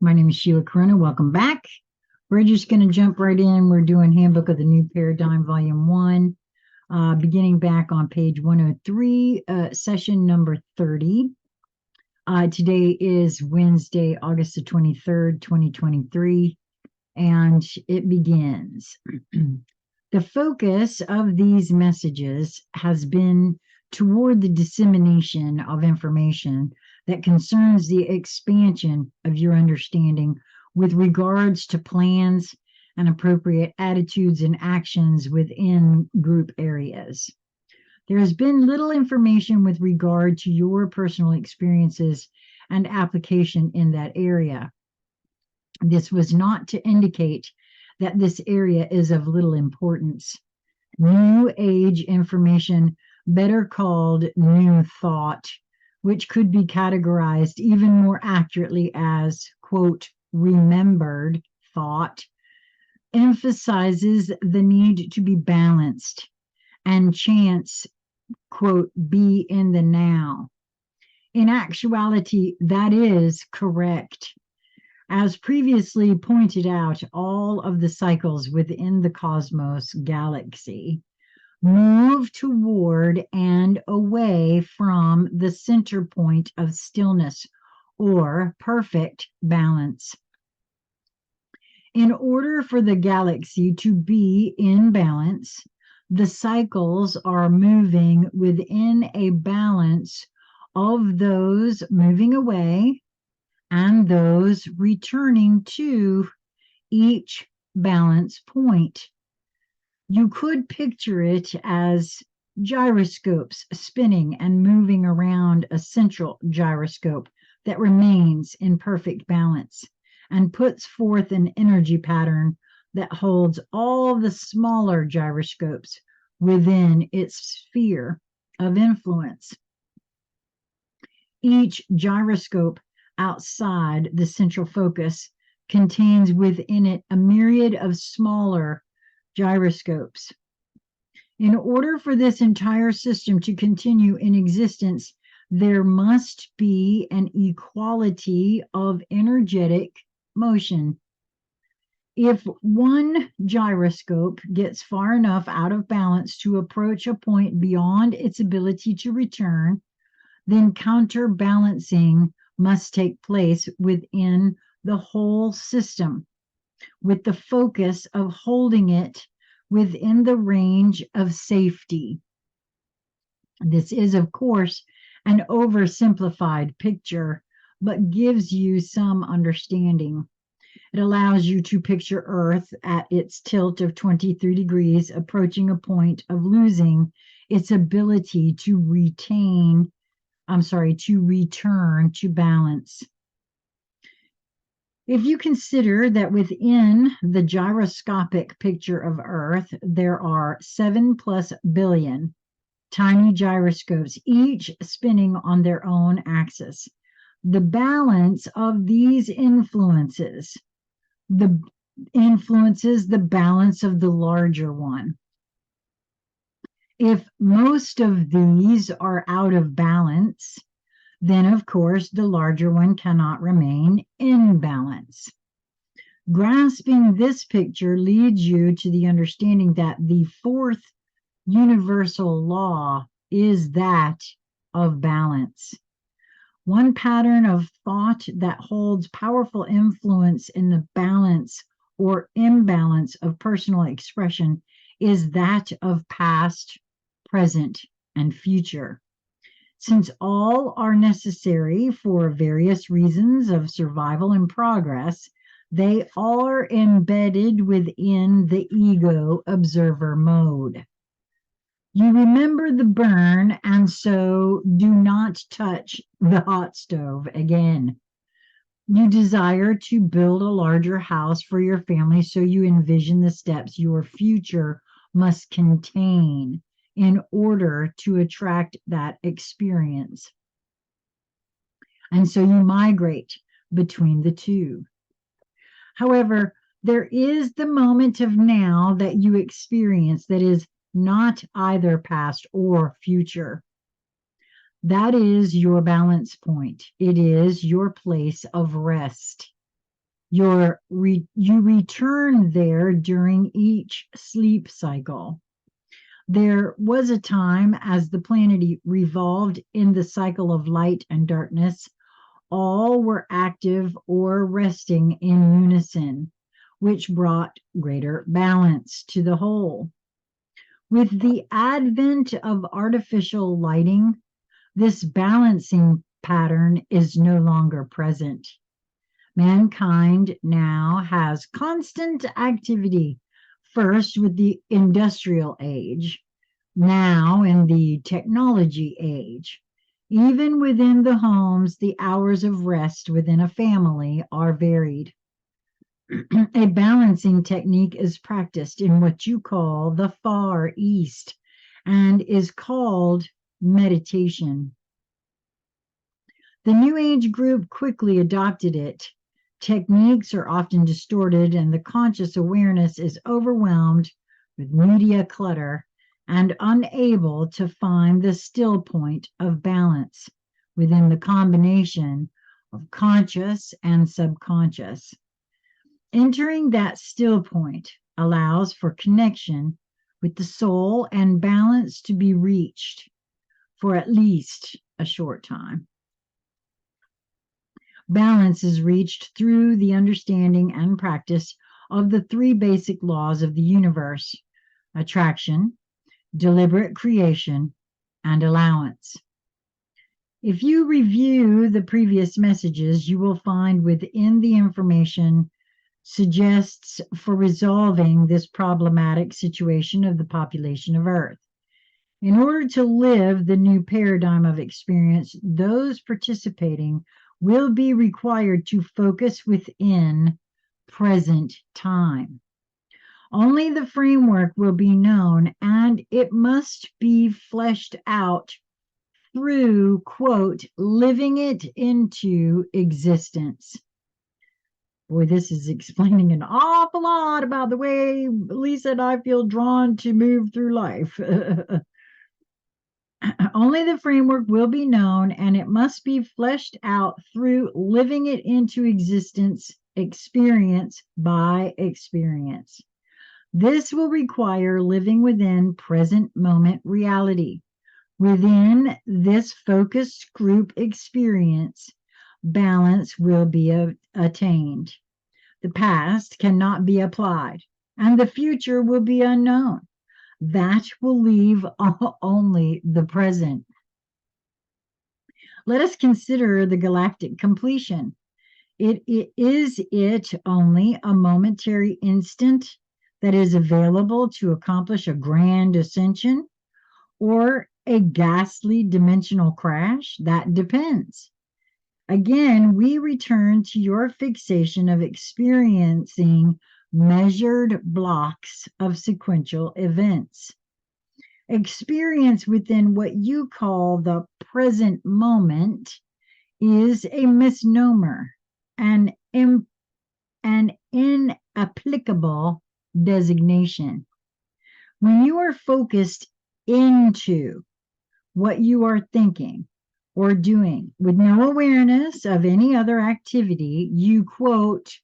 My name is Sheila Corona. Welcome back. We're just going to jump right in. We're doing Handbook of the New Paradigm, Volume 1, beginning back on page 103, session number 30. Today is Wednesday, August the 23rd, 2023, and it begins. The focus of these messages has been toward the dissemination of information that concerns the expansion of your understanding with regards to plans and appropriate attitudes and actions within group areas. There has been little information with regard to your personal experiences and application in that area. This was not to indicate that this area is of little importance. New Age information, better called New Thought, which could be categorized even more accurately as, quote, remembered thought, emphasizes the need to be balanced and chance, quote, be in the now. In actuality, that is correct. As previously pointed out, all of the cycles within the cosmos galaxy move toward and away from the center point of stillness or perfect balance. In order for the galaxy to be in balance, the cycles are moving within a balance of those moving away and those returning to each balance point. You could picture it as gyroscopes spinning and moving around a central gyroscope that remains in perfect balance and puts forth an energy pattern that holds all the smaller gyroscopes within its sphere of influence. Each gyroscope outside the central focus contains within it a myriad of smaller gyroscopes. In order for this entire system to continue in existence, there must be an equality of energetic motion. If one gyroscope gets far enough out of balance to approach a point beyond its ability to return, then counterbalancing must take place within the whole system, with the focus of holding it within the range of safety. This is, of course, an oversimplified picture, but gives you some understanding. It allows you to picture Earth at its tilt of 23 degrees, approaching a point of losing its ability to return to balance. If you consider that within the gyroscopic picture of Earth, there are 7+ billion tiny gyroscopes, each spinning on their own axis, the balance of these influences the balance of the larger one. If most of these are out of balance, then of course the larger one cannot remain in balance. Grasping this picture leads you to the understanding that the fourth universal law is that of balance. One pattern of thought that holds powerful influence in the balance or imbalance of personal expression is that of past, present, and future. Since all are necessary for various reasons of survival and progress, they are embedded within the ego observer mode. You remember the burn, and so do not touch the hot stove again. You desire to build a larger house for your family, so you envision the steps your future must contain in order to attract that experience. And so you migrate between the two. However, there is the moment of now that you experience that is not either past or future. That is your balance point. It is your place of rest. You return there during each sleep cycle. There was a time as the planet revolved in the cycle of light and darkness, all were active or resting in unison, which brought greater balance to the whole. With the advent of artificial lighting, this balancing pattern is no longer present. Mankind now has constant activity, first with the industrial age, now in the technology age. Even within the homes, the hours of rest within a family are varied. A balancing technique is practiced in what you call the Far East and is called meditation. The New Age group quickly adopted it. Techniques are often distorted, and the conscious awareness is overwhelmed with media clutter and unable to find the still point of balance within the combination of conscious and subconscious. Entering that still point allows for connection with the soul and balance to be reached for at least a short time. Balance is reached through the understanding and practice of the three basic laws of the universe: attraction, deliberate creation, and allowance. If you review the previous messages, you will find within the information suggests for resolving this problematic situation of the population of Earth. In order to live the new paradigm of experience, those participating will be required to focus within present time. Only the framework will be known, and it must be fleshed out through, quote, living it into existence. Boy, this is explaining an awful lot about the way Lisa and I feel drawn to move through life. Only the framework will be known, and it must be fleshed out through living it into existence, experience by experience. This will require living within present moment reality. Within this focused group experience, balance will be attained. The past cannot be applied, and the future will be unknown. That will leave only the present. Let us consider the galactic completion. Is it only a momentary instant that is available to accomplish a grand ascension, or a ghastly dimensional crash? That depends. Again, we return to your fixation of experiencing measured blocks of sequential events. Experience within what you call the present moment is a misnomer, an inapplicable designation. When you are focused into what you are thinking or doing with no awareness of any other activity, you, quote,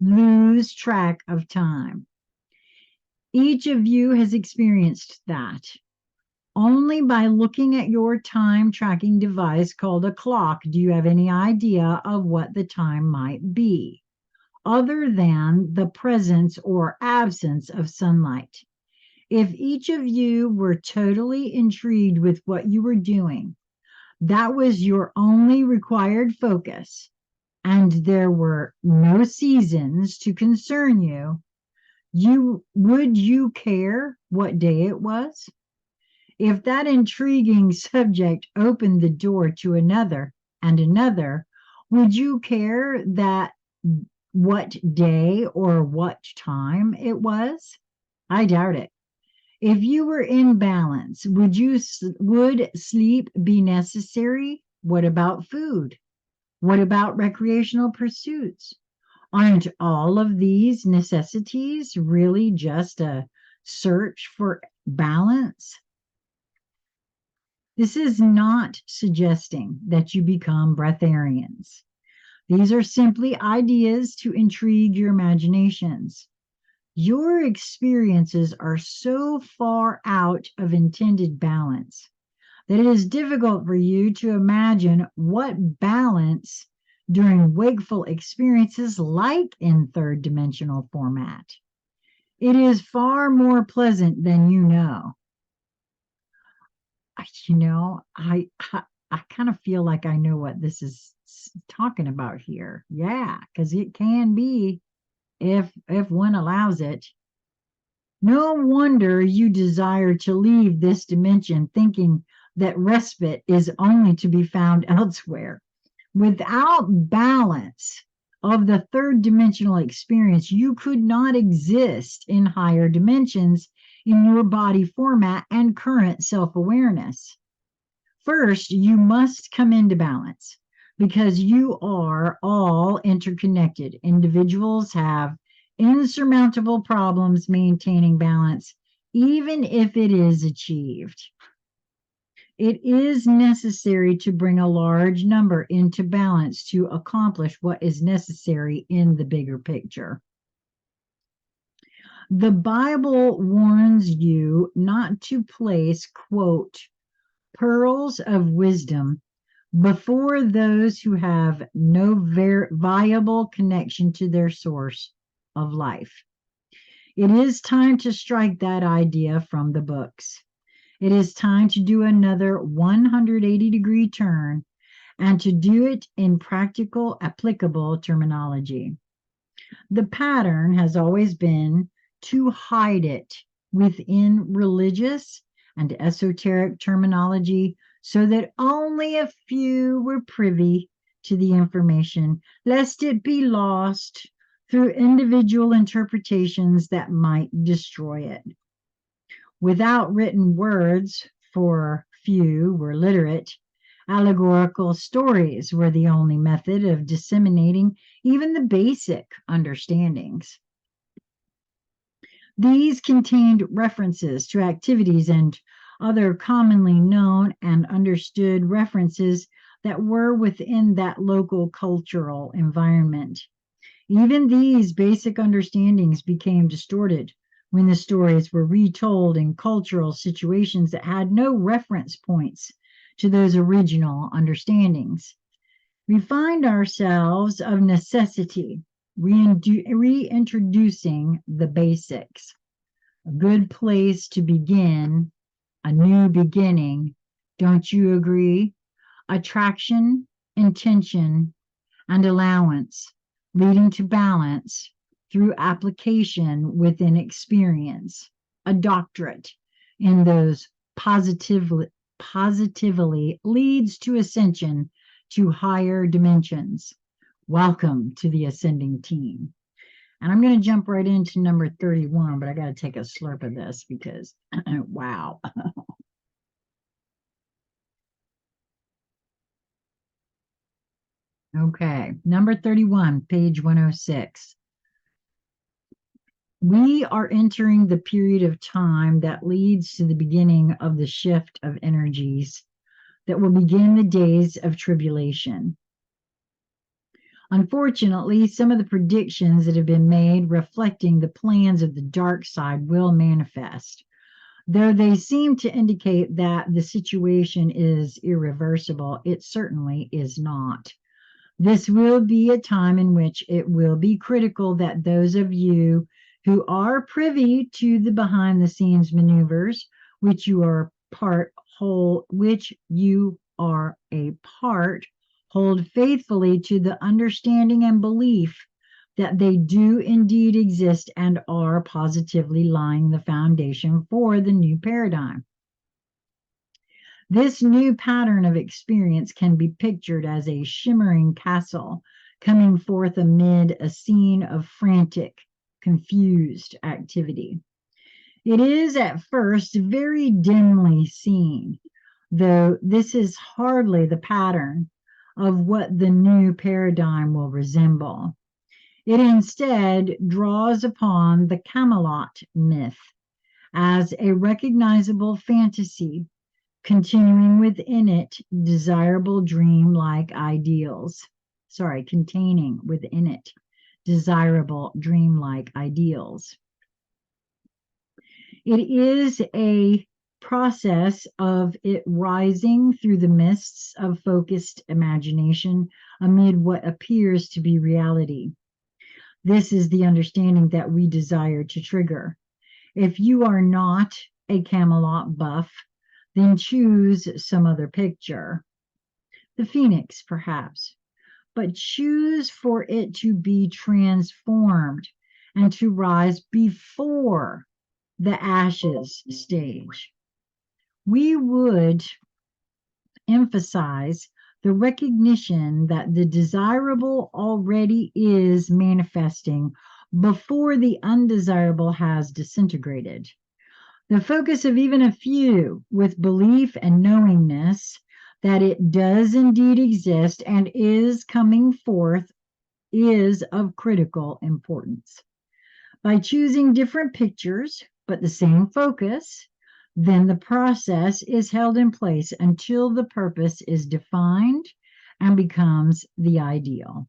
lose track of time. Each of you has experienced that. Only by looking at your time tracking device called a clock do you have any idea of what the time might be, other than the presence or absence of sunlight. If each of you were totally intrigued with what you were doing, that was your only required focus, and there were no seasons to concern you, would you care what day it was? If that intriguing subject opened the door to another and another, would you care that what day or what time it was? I doubt it. If you were in balance, would sleep be necessary? What about food? What about recreational pursuits? Aren't all of these necessities really just a search for balance? This is not suggesting that you become breatharians. These are simply ideas to intrigue your imaginations. Your experiences are so far out of intended balance that it is difficult for you to imagine what balance during wakeful experience is like in third dimensional format. It is far more pleasant than you know. I kind of feel like I know what this is talking about here. Yeah, because it can be if one allows it. No wonder you desire to leave this dimension thinking that respite is only to be found elsewhere. Without balance of the third dimensional experience, you could not exist in higher dimensions in your body format and current self awareness. First, you must come into balance because you are all interconnected. Individuals have insurmountable problems maintaining balance, even if it is achieved. It is necessary to bring a large number into balance to accomplish what is necessary in the bigger picture. The Bible warns you not to place, quote, pearls of wisdom before those who have no viable connection to their source of life. It is time to strike that idea from the books. It is time to do another 180-degree turn and to do it in practical, applicable terminology. The pattern has always been to hide it within religious and esoteric terminology so that only a few were privy to the information, lest it be lost through individual interpretations that might destroy it. Without written words, for few were literate, allegorical stories were the only method of disseminating even the basic understandings. These contained references to activities and other commonly known and understood references that were within that local cultural environment. Even these basic understandings became distorted when the stories were retold in cultural situations that had no reference points to those original understandings. We find ourselves of necessity reintroducing the basics. A good place to begin, a new beginning. Don't you agree? Attraction, intention, and allowance, leading to balance through application within experience, a doctorate in those positively leads to ascension to higher dimensions. Welcome to the ascending team. And I'm going to jump right into number 31, but I got to take a slurp of this because, wow. Okay, number 31, page 106. We are entering the period of time that leads to the beginning of the shift of energies that will begin the days of tribulation. Unfortunately, some of the predictions that have been made reflecting the plans of the dark side will manifest, though they seem to indicate that the situation is irreversible. It certainly is not. This will be a time in which it will be critical that those of you who are privy to the behind the scenes maneuvers, which you are a part, hold faithfully to the understanding and belief that they do indeed exist and are positively laying the foundation for the new paradigm. This new pattern of experience can be pictured as a shimmering castle coming forth amid a scene of frantic, confused activity. It is at first very dimly seen, though this is hardly the pattern of what the new paradigm will resemble. It instead draws upon the Camelot myth as a recognizable fantasy, continuing within it desirable dream-like ideals. containing within it desirable dreamlike ideals. It is a process of it rising through the mists of focused imagination amid what appears to be reality. This is the understanding that we desire to trigger. If you are not a Camelot buff, then choose some other picture. The Phoenix, perhaps, but choose for it to be transformed and to rise before the ashes stage. We would emphasize the recognition that the desirable already is manifesting before the undesirable has disintegrated. The focus of even a few with belief and knowingness that it does indeed exist and is coming forth is of critical importance. By choosing different pictures, but the same focus, then the process is held in place until the purpose is defined and becomes the ideal.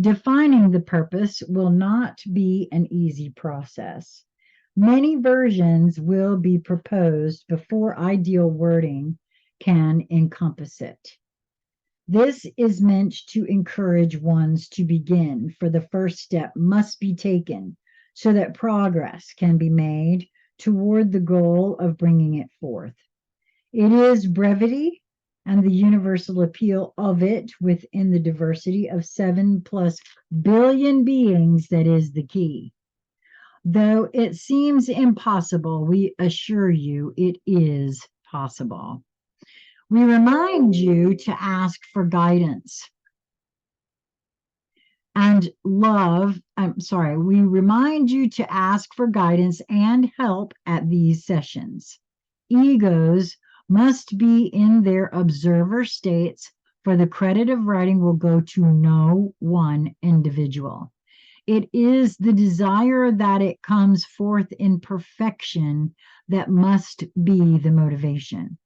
Defining the purpose will not be an easy process. Many versions will be proposed before ideal wording can encompass it. This is meant to encourage ones to begin, for the first step must be taken so that progress can be made toward the goal of bringing it forth. It is brevity and the universal appeal of it within the diversity of 7+ billion beings that is the key. Though it seems impossible, we assure you it is possible. We remind you to ask for guidance and love. We remind you to ask for guidance and help at these sessions. Egos must be in their observer states, for the credit of writing will go to no one individual. It is the desire that it comes forth in perfection that must be the motivation.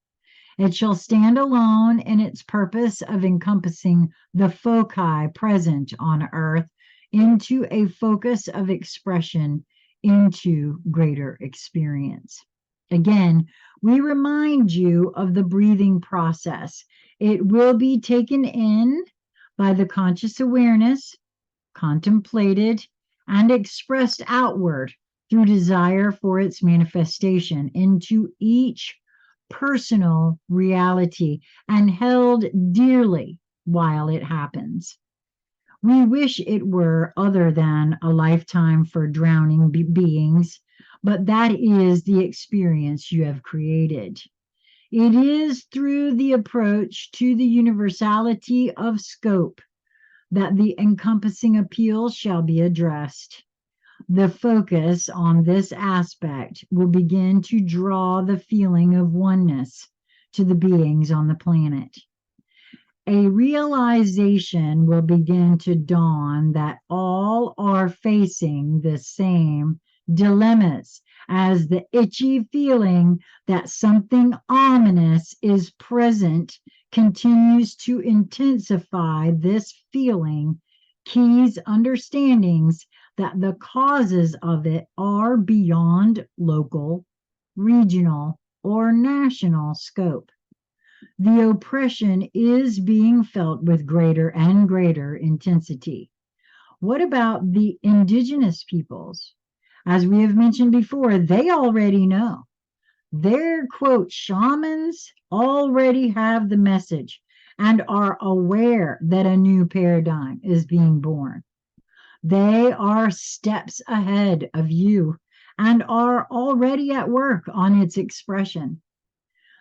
It shall stand alone in its purpose of encompassing the foci present on earth into a focus of expression into greater experience. Again, we remind you of the breathing process. It will be taken in by the conscious awareness, contemplated, and expressed outward through desire for its manifestation into each personal reality and held dearly while it happens. We wish it were other than a lifetime for drowning beings, but that is the experience you have created. It is through the approach to the universality of scope that the encompassing appeal shall be addressed. The focus on this aspect will begin to draw the feeling of oneness to the beings on the planet. A realization will begin to dawn that all are facing the same dilemmas, as the itchy feeling that something ominous is present continues to intensify this feeling. Keys understandings that the causes of it are beyond local, regional, or national scope. The oppression is being felt with greater and greater intensity. What about the indigenous peoples? As we have mentioned before, they already know. Their, quote, shamans already have the message and are aware that a new paradigm is being born. They are steps ahead of you and are already at work on its expression.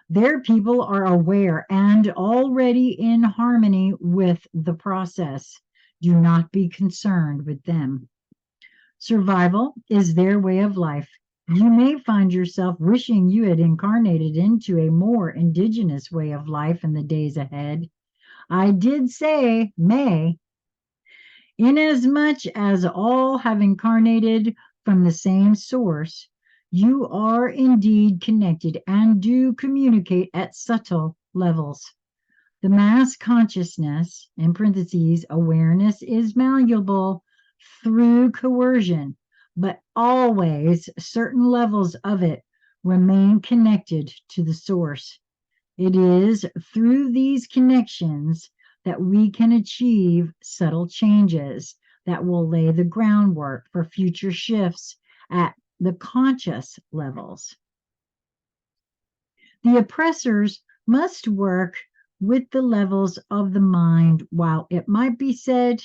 Their people are aware and already in harmony with the process. Do not be concerned with them. Survival is their way of life. You may find yourself wishing you had incarnated into a more indigenous way of life in the days ahead. I did say may. Inasmuch as all have incarnated from the same source, you are indeed connected and do communicate at subtle levels. The mass consciousness, in parentheses, awareness is malleable through coercion, but always certain levels of it remain connected to the source. It is through these connections that we can achieve subtle changes that will lay the groundwork for future shifts at the conscious levels. The oppressors must work with the levels of the mind, while it might be said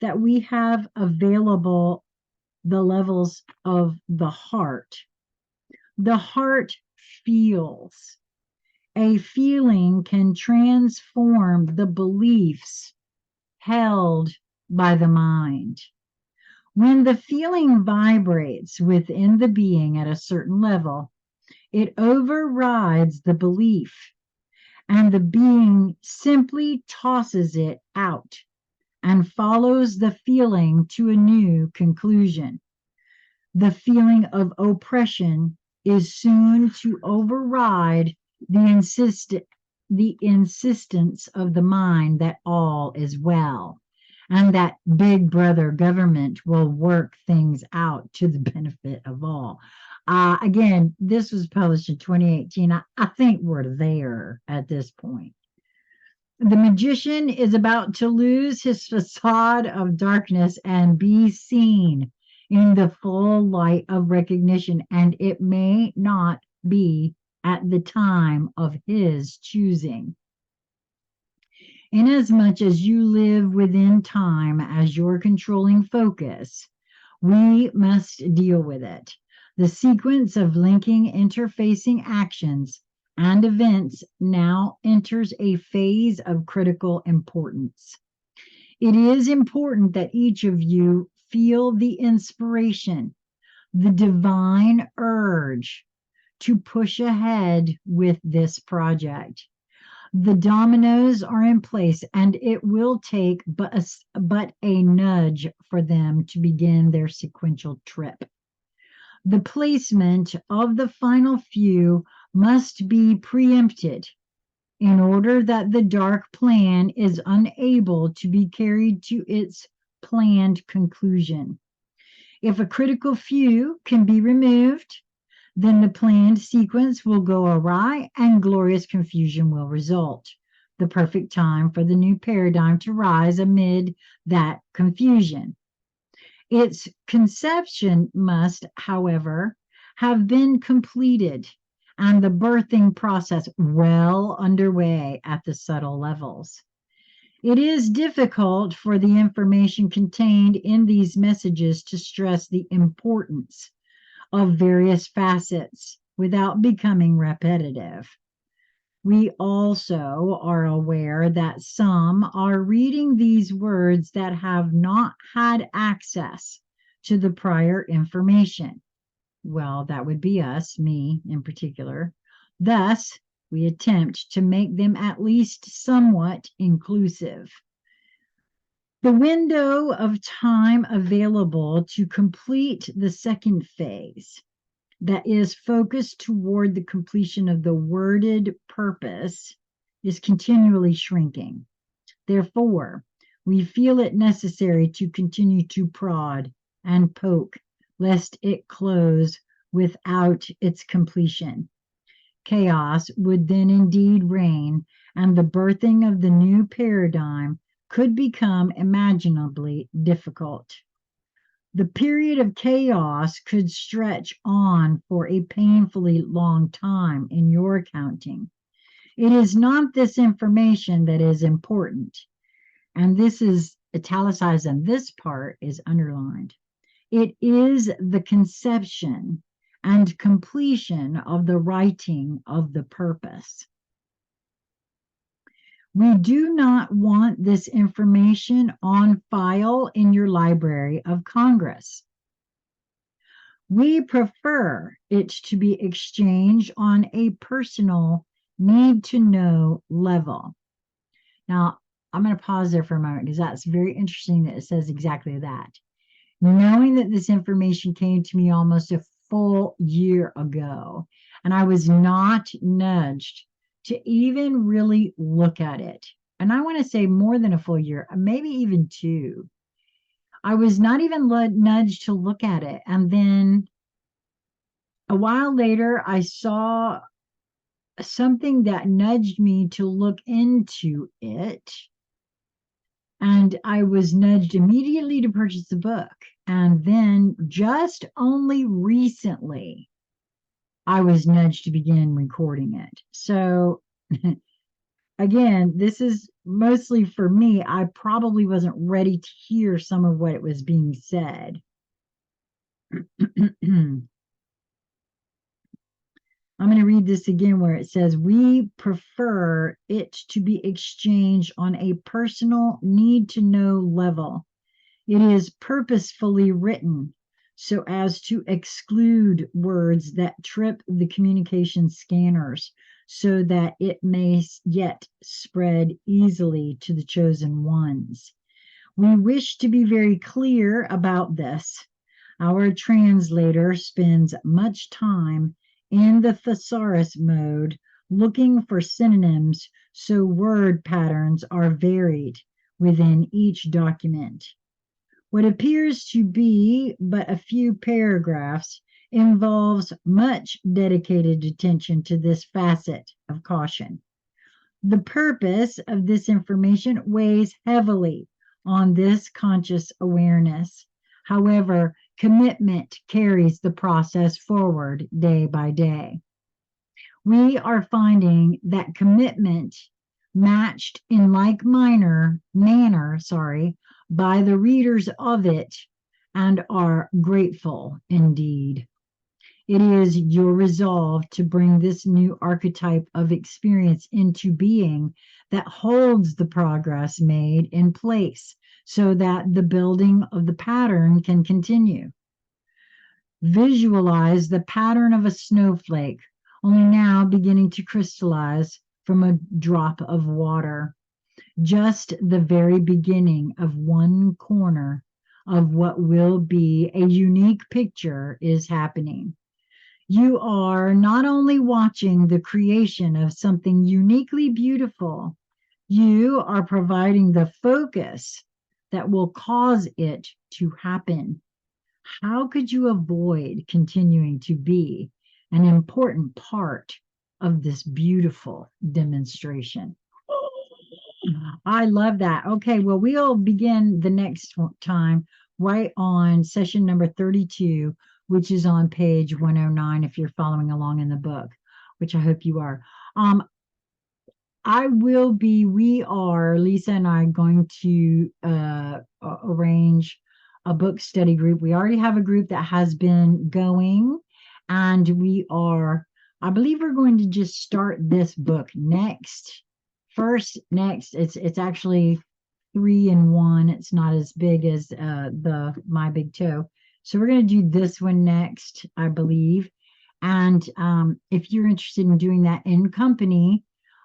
that we have available the levels of the heart. The heart feels. A feeling can transform the beliefs held by the mind. When the feeling vibrates within the being at a certain level, it overrides the belief, and the being simply tosses it out and follows the feeling to a new conclusion. The feeling of oppression is soon to override the insistence of the mind that all is well and that big brother government will work things out to the benefit of all. Again, this was published in 2018. I think we're there at this point. The magician is about to lose his facade of darkness and be seen in the full light of recognition, and it may not be at the time of his choosing. Inasmuch as you live within time as your controlling focus, we must deal with it. The sequence of linking interfacing actions and events now enters a phase of critical importance. It is important that each of you feel the inspiration, the divine urge to push ahead with this project. The dominoes are in place, and it will take but a nudge for them to begin their sequential trip. The placement of the final few must be preempted in order that the dark plan is unable to be carried to its planned conclusion. If a critical few can be removed, then the planned sequence will go awry and glorious confusion will result. The perfect time for the new paradigm to rise amid that confusion. Its conception must, however, have been completed and the birthing process well underway at the subtle levels. It is difficult for the information contained in these messages to stress the importance of various facets without becoming repetitive. We also are aware that some are reading these words that have not had access to the prior information. Well, that would be us, me in particular. Thus, we attempt to make them at least somewhat inclusive. The window of time available to complete the second phase, that is focused toward the completion of the worded purpose, is continually shrinking. Therefore, we feel it necessary to continue to prod and poke, lest it close without its completion. Chaos would then indeed reign, and the birthing of the new paradigm could become imaginably difficult. The period of chaos could stretch on for a painfully long time in your counting. It is not this information that is important, and this is italicized and this part is underlined. It is the conception and completion of the writing of the purpose. We do not want this information on file in your Library of Congress. We prefer it to be exchanged on a personal, need-to-know level. Now, I'm going to pause there for a moment because that's very interesting that it says exactly that. Knowing that this information came to me almost a full year ago, and I was not nudged to even really look at it. And I want to say more than a full year, maybe even 2. I was not even nudged to look at it. And then a while later, I saw something that nudged me to look into it. And I was nudged immediately to purchase the book. And then just only recently, I was nudged to begin recording it. So again, this is mostly for me. I probably wasn't ready to hear some of what it was being said. I'm going to read this again where it says, we prefer it to be exchanged on a personal need to know level. It is purposefully written so as to exclude words that trip the communication scanners so that it may yet spread easily to the chosen ones. We wish to be very clear about this. Our translator spends much time in the thesaurus mode looking for synonyms so word patterns are varied within each document. What appears to be but a few paragraphs involves much dedicated attention to this facet of caution. The purpose of this information weighs heavily on this conscious awareness. However, commitment carries the process forward day by day. We are finding that commitment matched in like manner, by the readers of it, and are grateful indeed. It is your resolve to bring this new archetype of experience into being that holds the progress made in place so that the building of the pattern can continue. Visualize the pattern of a snowflake, only now beginning to crystallize from a drop of water. Just the very beginning of one corner of what will be a unique picture is happening. You are not only watching the creation of something uniquely beautiful, you are providing the focus that will cause it to happen. How could you avoid continuing to be an important part of this beautiful demonstration? I love that. Okay, well, we'll begin the next time right on session number 32, which is on page 109 if you're following along in the book, which I hope you are. We are, Lisa and I, going to arrange a book study group. We already have a group that has been going, and I believe we're going to just start this book next. It's actually 3 in 1. It's not as big as the My Big Toe. So we're going to do this one next, I believe. And if you're interested in doing that in company,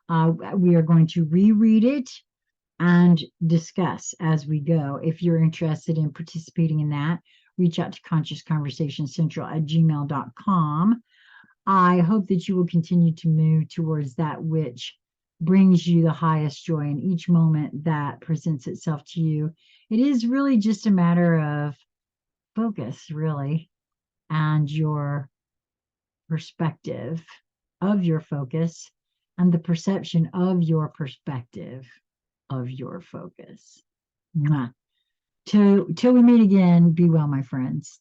we are going to reread it and discuss as we go. If you're interested in participating in that, reach out to consciousconversationscentral@gmail.com. I hope that you will continue to move towards that which brings you the highest joy in each moment that presents itself to you. It is really just a matter of focus, really, and your perspective of your focus and the perception of your perspective of your focus. Mwah. Till we meet again, be well, my friends.